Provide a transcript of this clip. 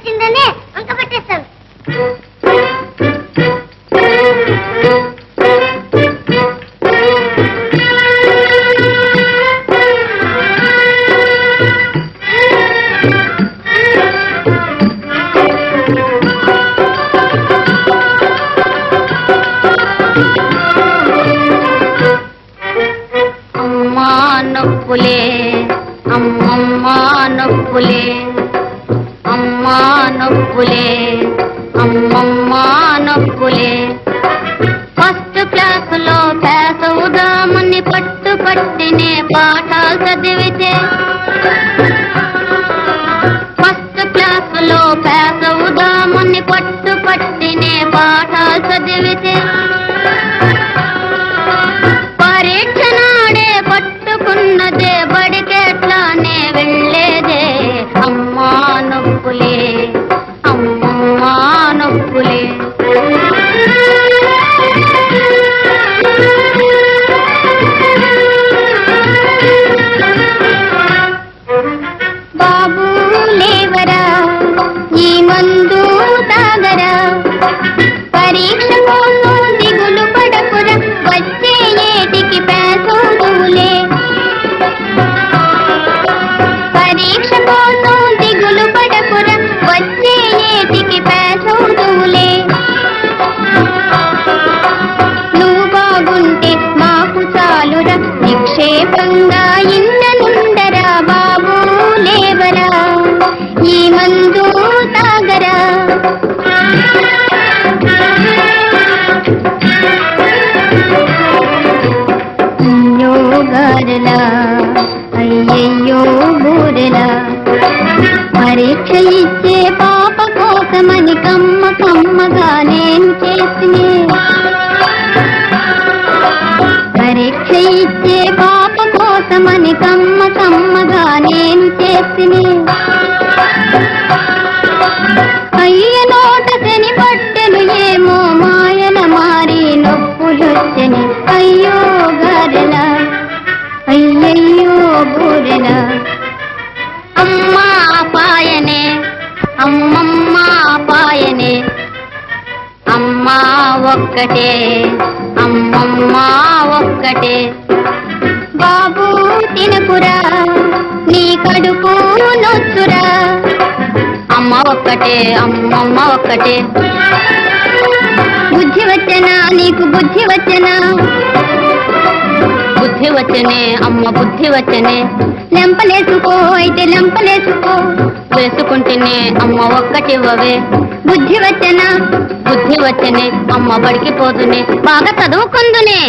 వచ్చిందని వంక పెట్టేస్తాను. అమ్మా నొప్పులే అమ్మమ్మా నొప్పులే అమ్మా నొప్పులే అమ్మమ్మా నొప్పులే. ఫస్ట్ క్లాసులో పాస్ అవుదామని పట్టు పట్టినే పాఠాలు చదివితే, ఫస్ట్ క్లాసులో పాస్ అవుదామని పట్టు పట్టినే పాఠాలు చదివితే, పరీక్ష నాడే పట్టుకున్నదే బడికెట్లానే వెళ్ళేదే. అమ్మా నొప్పులే అమ్మమ్మా నొప్పులే. బాబు లేవరా ఈ మందు తాగరా, పరీక్ష కోసం దిగులు పడకురా, వచ్చే ఏటికి పేసోదులే. పరీక్ష కోసం దిగులు పడకురా, వచ్చే ఏటికి పేసోదులే. నువ్వు బాగుంటే మాకు చాలురా, నిక్షేపంగా ఇంటనుండరా. బాబు లేవరా ఈ మందు తాగరా. అయ్యో గారెలా అయ్యయ్యో బూరెలా, పరీక్ష ఇచ్చే పాప కోసమని కమ్మ కమ్మగా నేను చేసినే. పరీక్ష ఇచ్చే పాప కోసమని కమ్మ కమ్మగా నేను చేసినే. అయ్య నోట శని పట్టెను ఏమో మాయన మారి నొప్పులొచ్చని. అయ్యో గారెలా అయ్యయ్యో బూరెలా. అమ్మా పాయనే అమ్మమ్మా పాయనే, అమ్మా ఒక్కటే అమ్మమ్మా ఒక్కటే. బాబు తినకురా నీ కడుపు నొచ్చురా, అమ్మ ఒక్కటే అమ్మమ్మ ఒక్కటే. బుద్ధి వచ్చనా నీకు బుద్ధి వచ్చనా, బుద్ధి వచ్చనే అమ్మ బుద్ధి వచ్చనే. లెంపలేసుకో అయితే లెంపలేసుకో, వేసుకుంటేనే అమ్మ ఒక్కటివ్వవే. బుద్ధి వచ్చనా బుద్ధి వచ్చనే అమ్మ బడికి పోతునే, బాగా చదువుకుందునే.